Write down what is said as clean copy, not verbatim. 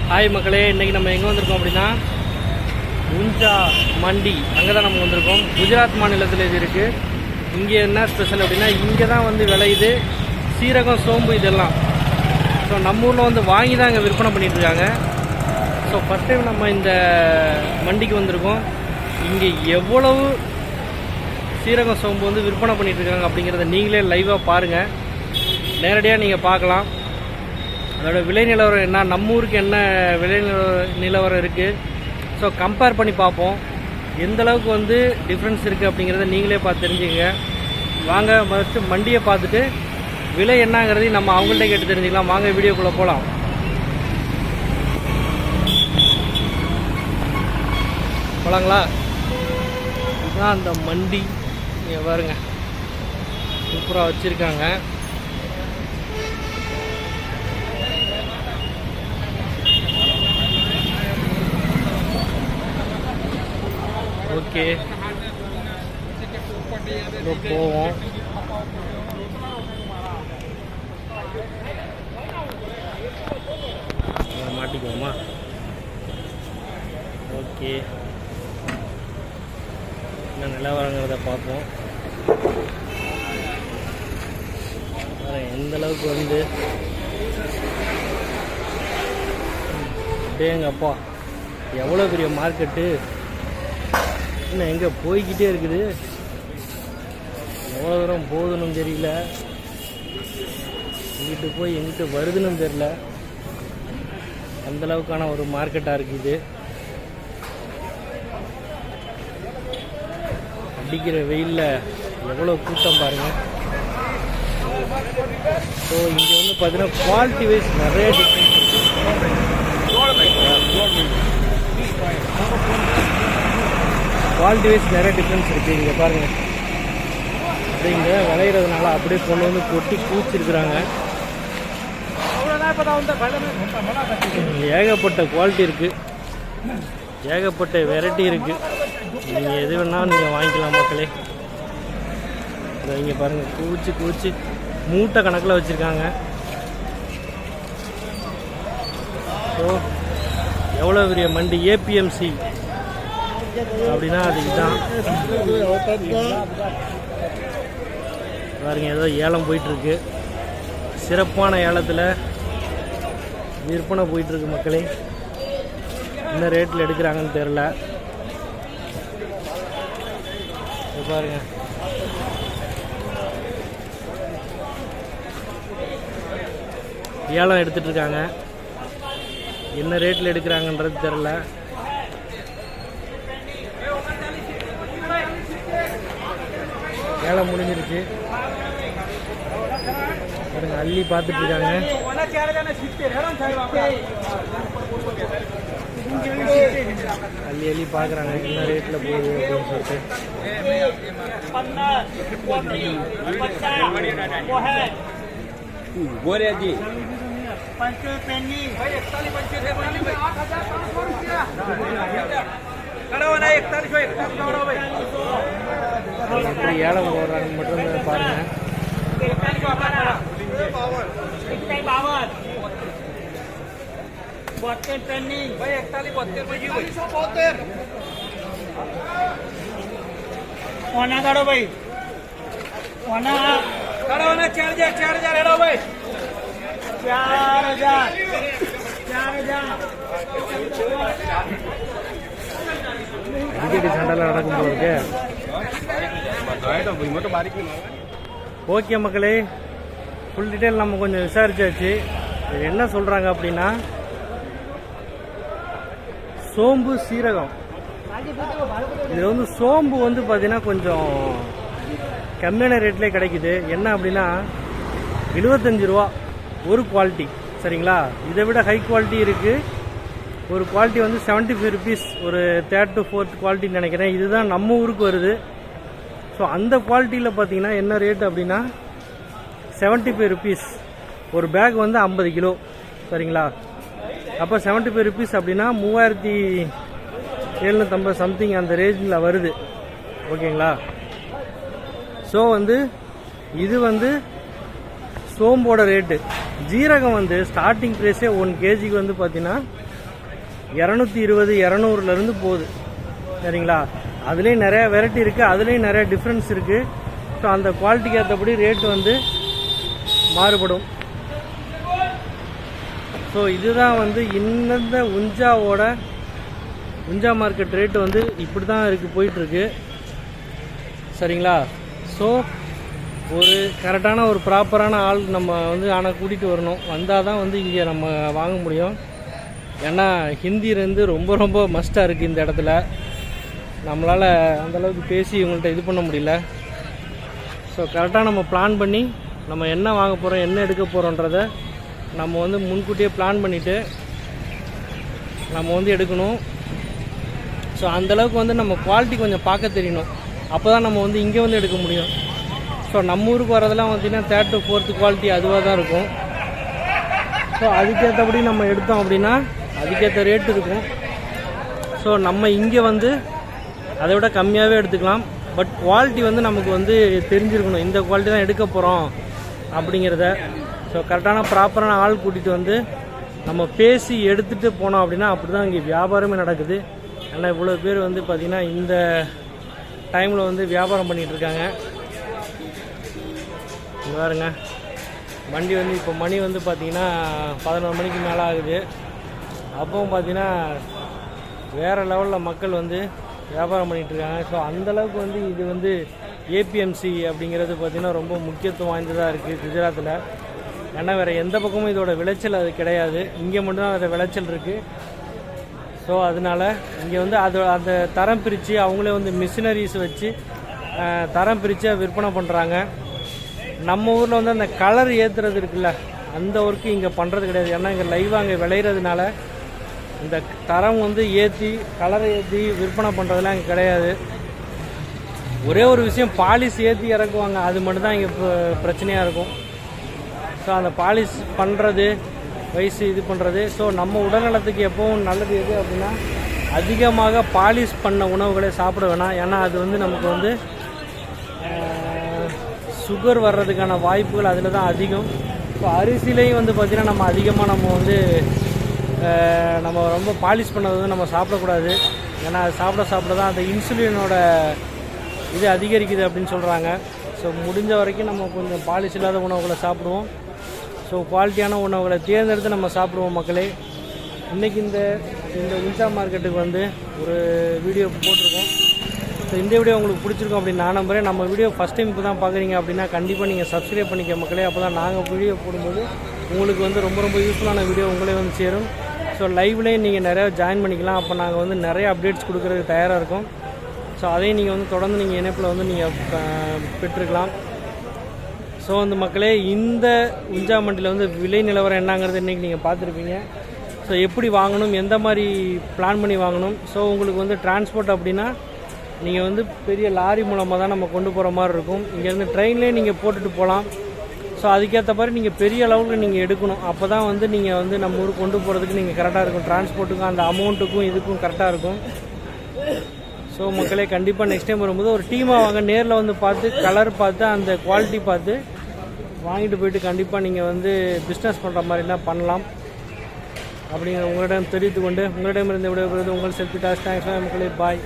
Hi மக்களே, இன்றைக்கி நம்ம எங்கே வந்திருக்கோம் அப்படின்னா உஞ்சா மண்டி, அங்கே தான் நம்ம வந்திருக்கோம். குஜராத் மாநிலத்தில் இது இருக்குது. இங்கே என்ன ஸ்பெஷல் அப்படின்னா, இங்கே தான் வந்து விளையுது சீரகம், சோம்பு இதெல்லாம். ஸோ நம்ம ஊரில் வந்து வாங்கி தான் இங்கே விற்பனை பண்ணிகிட்ருக்காங்க. ஸோ ஃபஸ்ட் டைம் நம்ம இந்த மண்டிக்கு வந்திருக்கோம். இங்கே எவ்வளவு சீரகம், சோம்பு வந்து விற்பனை பண்ணிகிட்ருக்காங்க அப்படிங்கிறத நீங்களே லைவாக பாருங்கள், நேரடியாக நீங்கள் பார்க்கலாம். அதோட விலை நிலவரம் என்ன, நம்ம ஊருக்கு என்ன விலை நிலவரம் இருக்குது, ஸோ கம்பேர் பண்ணி பார்ப்போம். எந்த அளவுக்கு வந்து டிஃப்ரென்ஸ் இருக்குது அப்படிங்கிறத நீங்களே பார்த்து தெரிஞ்சுக்கங்க. வாங்க ஃபஸ்ட்டு மண்டியை பார்த்துட்டு விலை என்னங்கிறதையும் நம்ம அவங்கள்ட்ட கேட்டு தெரிஞ்சுக்கலாம். வாங்க வீடியோக்குள்ளே போகலாம். போகலாங்களா? இதுதான் அந்த மண்டி. இங்கே பாருங்க, சூப்பராக வச்சுருக்காங்க. ஓகே, போவோம். மாட்டிக்குவோமா? ஓகே, என்ன நிலவரங்கிறத பார்ப்போம். எந்த அளவுக்கு வந்து டேங்கப்பா, எவ்வளோ பெரிய மார்க்கெட்டு, இன்னும் எங்கே போய்கிட்டே இருக்குது. எவ்வளோ தூரம் போகுதுன்னு தெரியல, எங்கிட்டு போய் எங்கிட்டு வருதுன்னு தெரியல. அந்தளவுக்கான ஒரு மார்க்கெட்டாக இருக்குது. அடிக்கிற வெயிலில் எவ்வளோ கூட்டம் பாருங்கள். ஸோ இங்கே வந்து பார்த்தீங்கன்னா குவாலிட்டி வைஸ் நிறைய டிஃப்ரென்ஸ் இருக்குது. குவாலிட்டி வைஸ் நிறைய டிஃப்ரென்ஸ் இருக்குது. இங்கே பாருங்கள், அப்படியே இங்கே விளையிறதுனால அப்படியே கொண்டு வந்து கொட்டி பூச்சிருக்கிறாங்க. ஏகப்பட்ட குவாலிட்டி இருக்குது, ஏகப்பட்ட வெரைட்டி இருக்குது. நீங்கள் எது வேணாலும் நீங்கள் வாங்கிக்கலாம் மக்களே. இங்கே பாருங்கள், குவிச்சு குவிச்சு மூட்டை கணக்கில் வச்சுருக்காங்க. ஸோ எவ்வளோ பெரிய மண்டி, ஏபிஎம்சி அப்படின்னா அது இதுதான். பாருங்க, ஏதோ ஏலம் போயிட்டுருக்கு. சிறப்பான ஏலத்தில் விற்பனை போயிட்டுருக்கு மக்களே. என்ன ரேட்டில் எடுக்கிறாங்கன்னு தெரில. பாருங்க, ஏலம் எடுத்துட்டு இருக்காங்க. என்ன ரேட்டில் எடுக்கிறாங்கன்றது தெரில. ஏலம் முடிஞ்சிருச்சு. அள்ளி பார்த்துட்டு இருக்காங்க. அள்ளி அள்ளி பார்க்குறாங்க என்ன ரேட்டில் போகுது அப்படின்னு சொல்லிட்டு. எப்படி ஏலம் போடுறாங்க மட்டும் பாருங்க. काढो भाई, 4,000 हेडो भाई, 4,000 அடிக்கடி சண்டைலாம் நடக்கும் போல இருக்கு. ஓகே மக்களே, ஃபுல் டீட்டெயில் நம்ம கொஞ்சம் விசாரிச்சாச்சு. இது என்ன சொல்கிறாங்க அப்படின்னா, சோம்பு, சீரகம். இதில் வந்து சோம்பு வந்து பார்த்தீங்கன்னா கொஞ்சம் கம்மியான ரேட்லேயே கிடைக்குது. என்ன அப்படின்னா 75 ரூபா ஒரு குவாலிட்டி, சரிங்களா? இதை விட ஹை குவாலிட்டி இருக்குது. ஒரு குவாலிட்டி வந்து 75 ருபீஸ், ஒரு 3rd to 4th குவாலிட்டின்னு நினைக்கிறேன். இதுதான் நம்ம ஊருக்கு வருது. ஸோ அந்த குவாலிட்டியில் பார்த்தீங்கன்னா என்ன ரேட் அப்படின்னா 75 ருபீஸ். ஒரு பேக் வந்து 50 கிலோ, சரிங்களா? அப்போ 75 ருபீஸ் அப்படின்னா 3,750 சம்திங் அந்த ரேஞ்சில் வருது. ஓகேங்களா? ஸோ வந்து இது வந்து சோம்போட ரேட்டு. ஜீரகம் வந்து ஸ்டார்டிங் ப்ரைஸே 1 kg வந்து பார்த்தீங்கன்னா 220 200லேருந்து போகுது. சரிங்களா? அதுலேயும் நிறையா வெரைட்டி இருக்குது, அதுலேயும் நிறையா டிஃப்ரென்ஸ் இருக்குது. ஸோ அந்த குவாலிட்டிக்கு ஏற்றபடி ரேட்டு வந்து மாறுபடும். ஸோ இதுதான் வந்து இந்த உஞ்சா மார்க்கெட் ரேட்டு வந்து இப்படி தான் இருக்குது, போயிட்டுருக்கு. சரிங்களா? ஸோ ஒரு கரெக்டான ஒரு ப்ராப்பரான ஆள் நம்ம வந்து ஆனால் கூட்டிகிட்டு வரணும். வந்தால் தான் வந்து இங்கே நம்ம வாங்க முடியும். ஏன்னா ஹிந்தி வந்து ரொம்ப ரொம்ப மஸ்ட்டாக இருக்குது இந்த இடத்துல. நம்மளால் அந்தளவுக்கு பேசி இவங்கள்ட்ட இது பண்ண முடியல. ஸோ கரெக்டாக நம்ம பிளான் பண்ணி நம்ம என்ன வாங்க போகிறோம், என்ன எடுக்க போகிறோன்றத நம்ம வந்து முன்கூட்டியே பிளான் பண்ணிவிட்டு நம்ம வந்து எடுக்கணும். ஸோ அந்தளவுக்கு வந்து நம்ம குவாலிட்டி கொஞ்சம் பார்க்க தெரியணும். அப்போ தான் நம்ம வந்து இங்கே வந்து எடுக்க முடியும். ஸோ நம்ம ஊருக்கு வரதெல்லாம் பார்த்திங்கன்னா 3rd to 4th குவாலிட்டி அதுவாக தான் இருக்கும். ஸோ அதுக்கேற்றபடி நம்ம எடுத்தோம் அப்படின்னா அதுக்கேற்ற ரேட்டு இருக்கும். ஸோ நம்ம இங்கே வந்து அதை விட கம்மியாகவே எடுத்துக்கலாம். பட் குவாலிட்டி வந்து நமக்கு வந்து தெரிஞ்சிருக்கணும், இந்த குவாலிட்டி தான் எடுக்க போகிறோம் அப்படிங்கிறத. ஸோ கரெக்டான ப்ராப்பரான ஆள் கூட்டிகிட்டு வந்து நம்ம பேசி எடுத்துகிட்டு போனோம் அப்படின்னா அப்படி தான் இங்கே வியாபாரமே நடக்குது. ஏன்னா இவ்வளோ பேர் வந்து பார்த்திங்கன்னா இந்த டைமில் வந்து வியாபாரம் பண்ணிகிட்ருக்காங்க. பாருங்க, வண்டி வந்து இப்போ மணி வந்து பார்த்திங்கன்னா 11 மணிக்கு மேலே ஆகுது. அப்பவும் பார்த்திங்கன்னா வேறு லெவலில் மக்கள் வந்து வியாபாரம் பண்ணிகிட்ருக்காங்க. ஸோ அந்தளவுக்கு வந்து இது வந்து ஏபிஎம்சி அப்படிங்கிறது பார்த்திங்கன்னா ரொம்ப முக்கியத்துவம் வாய்ந்ததாக இருக்குது குஜராத்தில். ஏன்னா வேறு எந்த பக்கமும் இதோட விளைச்சல் அது கிடையாது, இங்கே மட்டும்தான் அதோட விளைச்சல் இருக்குது. ஸோ அதனால் இங்கே வந்து அந்த தரம் பிரித்து அவங்களே வந்து மிஷினரிஸ் வச்சு தரம் பிரித்து விற்பனை பண்ணுறாங்க. நம்ம ஊரில் வந்து அந்த கலர் ஏற்றுறது இருக்குல்ல, அந்த ஒர்க்கு இங்கே பண்ணுறது கிடையாது. ஏன்னா இங்கே லைவாக அங்கே விளையிறதுனால இந்த தரம் வந்து ஏற்றி கலரை ஏற்றி விற்பனை பண்ணுறதுலாம் இங்கே கிடையாது. ஒரே ஒரு விஷயம், பாலிஷ் ஏற்றி இறக்குவாங்க, அது மட்டும்தான் இங்கே பிரச்சனையாக இருக்கும். ஸோ அந்த பாலிஷ் பண்ணுறது, வயசு இது பண்ணுறது. ஸோ நம்ம உடல்நலத்துக்கு எப்பவும் நல்லது எது அப்படின்னா அதிகமாக பாலிஷ் பண்ண உணவுகளை சாப்பிட வேணாம். ஏன்னா அது வந்து நமக்கு வந்து சுகர் வர்றதுக்கான வாய்ப்புகள் அதில் தான் அதிகம். ஸோ அரிசிலையும் வந்து பார்த்திங்கன்னா நம்ம அதிகமாக நம்ம ரொம்ப பாலிஷ் பண்ணது வந்து நம்ம சாப்பிடக்கூடாது. ஏன்னா அது சாப்பிட தான் அந்த இன்சுலினோட இது அதிகரிக்குது அப்படின்னு சொல்கிறாங்க. ஸோ முடிஞ்ச வரைக்கும் நம்ம கொஞ்சம் பாலிஷ் இல்லாத உணவுகளை சாப்பிடுவோம். ஸோ குவாலிட்டியான உணவுகளை தேர்ந்தெடுத்து நம்ம சாப்பிடுவோம் மக்களே. இன்றைக்கி இந்த உஞ்சா மார்க்கெட்டுக்கு வந்து ஒரு வீடியோ போட்டிருக்கோம். ஸோ இந்த வீடியோ உங்களுக்கு பிடிச்சிருக்கும் அப்படின்னு நான் நம்புகிறேன். நம்ம வீடியோ ஃபஸ்ட் டைம் இப்போ தான் பார்க்குறீங்க அப்படின்னா கண்டிப்பாக நீங்கள் சப்ஸ்கிரைப் பண்ணிக்க மக்களே. அப்போ தான் நாங்கள் வீடியோ போடும்போது உங்களுக்கு வந்து ரொம்ப ரொம்ப யூஸ்ஃபுல்லான வீடியோ உங்களே வந்து சேரும். ஸோ லைவ்லேயே நீங்கள் நிறையா ஜாயின் பண்ணிக்கலாம். அப்போ நாங்கள் வந்து நிறைய அப்டேட்ஸ் கொடுக்குறதுக்கு தயாராக இருக்கோம். ஸோ அதையும் நீங்கள் வந்து தொடர்ந்து நீங்கள் இணைப்பில் வந்து நீங்கள் பெற்றுக்கலாம். ஸோ வந்து மக்களே, இந்த உஞ்சா மண்டியில் வந்து விலை நிலவரம் என்னங்கிறது இன்றைக்கி நீங்கள் பார்த்துருப்பீங்க. ஸோ எப்படி வாங்கணும், எந்த மாதிரி பிளான் பண்ணி வாங்கணும். ஸோ உங்களுக்கு வந்து டிரான்ஸ்போர்ட் அப்படின்னா நீங்கள் வந்து பெரிய லாரி மூலமாக தான் நம்ம கொண்டு போகிற மாதிரி இருக்கும். இங்கேருந்து ட்ரெயின்லேயே நீங்கள் போட்டுட்டு போகலாம். ஸோ அதுக்கேற்ற மாதிரி நீங்கள் பெரிய அளவுக்கு நீங்கள் எடுக்கணும். அப்போ தான் வந்து நீங்கள் வந்து நம்ம ஊருக்கு கொண்டு போகிறதுக்கு நீங்கள் கரெக்டாக இருக்கும். டிரான்ஸ்போர்ட்டுக்கும் அந்த அமௌண்ட்டுக்கும் இதுக்கும் கரெக்டாக இருக்கும். ஸோ மக்களே, கண்டிப்பாக நெக்ஸ்ட் டைம் வரும்போது ஒரு டீமாக வாங்க, நேரில் வந்து பார்த்து கலர் பார்த்து அந்த குவாலிட்டி பார்த்து வாங்கிட்டு போயிட்டு கண்டிப்பாக நீங்கள் வந்து பிஸ்னஸ் பண்ணுற மாதிரிலாம் பண்ணலாம் அப்படிங்கிற உங்களிடம் தெரிவித்துக்கொண்டு உங்களிடமிருந்து விடைபெறுவது உங்கள் செல்ஃபி டாஸ். தேங்க்ஸ் மக்களே, பாய்.